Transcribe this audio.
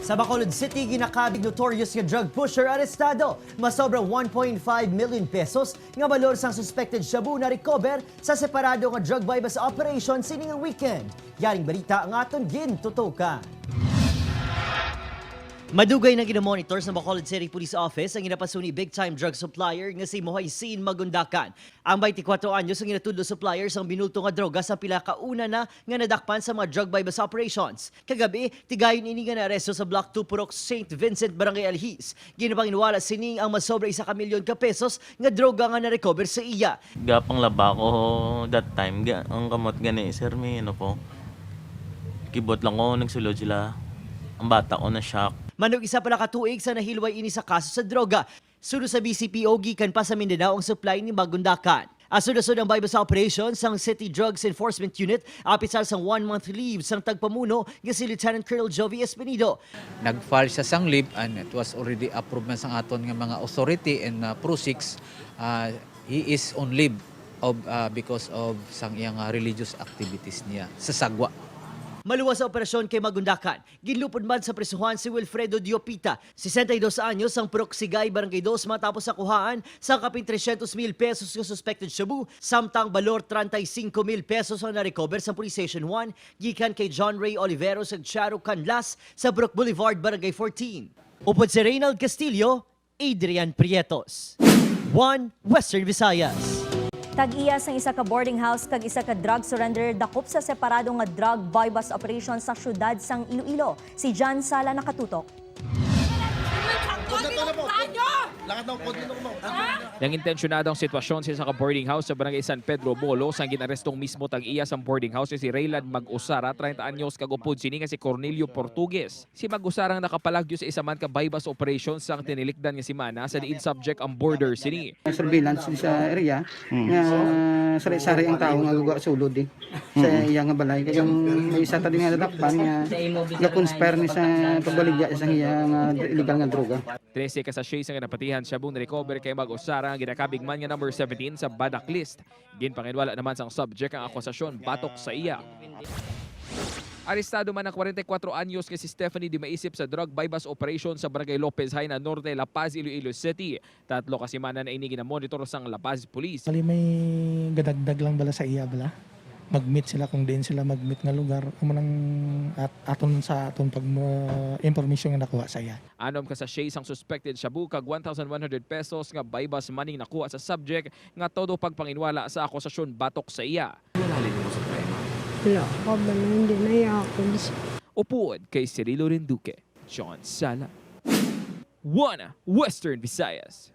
Sa Bacolod City, ginakabig notorious nga drug pusher arestado. Masobra 1.5 million pesos nga balor sang suspected shabu narekober sa separado nga drug bypass operation sining ang weekend. Yaring balita ang aton gintutukan. Madugay na ginamonitor sa Bacolod City Police Office ang ginapasuni big-time drug supplier nga si Mohaisin Magundakan. Ang 24 anyos ang ginatudlo supplier sa binulto nga droga sa pila kauna na nga nadakpan sa mga drug bypass operations. Kagabi, tigayon ini nga naaresto sa Block 2 Purok St. Vincent, Barangay Alhis. Ginapanginwala sining ang masobra 1 milyon ka pesos nga droga nga na-recover sa iya. Gapang laba ko that time, ang kamot gani, sir, may ano po. Kibot lang ko, nagsulod sila. Ang bata ko na shock. Manong isa pala katuig sa nahilway ini sa kaso sa droga. Suno sa BCPO, gikan pa sa Mindanao ang supply ni Magundakan. Asunod-sunod ang bypass operations sang City Drugs Enforcement Unit apisal sang 1-month leave sang tagpamuno nga si Lieutenant Colonel Jovi Espinido. Nag-file siya sang leave and it was already approved man sang aton nga mga authority and Pro-6. He is on leave because of sang iyang religious activities niya sa Sagwa. Maluwas sa operasyon kay Magundakan. Ginlupod man sa presuhan si Wilfredo Diopita, 62 anyos ang Purok Sigay, Barangay 2 matapos sa kuhaan sa kapin 300,000 pesos ng suspected shabu, samtang balor 35,000 pesos ang na-recover sa Police Station 1 gikan kay John Ray Oliveros ug Charo Canlas sa Brook Boulevard, Barangay 14. Upod si Reynald Castillo, Adrian Prietos. 1 Western Visayas. Tag-iya sa isa ka boarding house kag isa ka drug surrender Dakop sa separado nga drug bypass operation sa syudad sang Iloilo. Si John Sala nakatutok. Yang intensyonadong sitwasyon sa isa ka boarding house sa Barangay San Pedro, Bolo, sang ginarestong mismo tag-iya sa boarding house si Raylan Mag-Usara, 30 anyos kagupod sini nga si Cornelio Portugues. Si Mag-Usarang nakapalagyo sa isa man ka bypass operation sang tinilikdan nga si Mana sa diin subject ang border sini. Surveillance sa area nga sari-sari ang tao nga lugar sulod sa iya nga balay kay may isa ta din nga nadakpan nga conspire ni sa pagbaligya sa iya nga illegal nga droga. 13 ka sachet nga napatihan shabu na-recover kay Mag-Usara ang ginakabig man nga number 17 sa badak list. Ginpanginwala naman sang subject ang akusasyon batok sa iya. Arestado man ang 44 anyos nga si Stephanie Di Maisip sa drug bypass operation sa Barangay Lopez High na Norte, La Paz, Iloilo City. 3 kasi man na inigi na monitor sang La Paz Police. Bali may gadagdag lang bala sa iya bala. Mag-meet sila kung din sila mag-meet nga lugar umanang aton sa aton pag information nga nakuha sa iya. Anom ka sa sachet ang suspected shabu kag 1,100 pesos nga bypass money nakuha sa subject nga todo pagpanginwala sa akusasyon batok sa iya. Wala ka ba na hindi na ako. Upuod kay Cirilo Renduque, John Sala. 1 Western Visayas.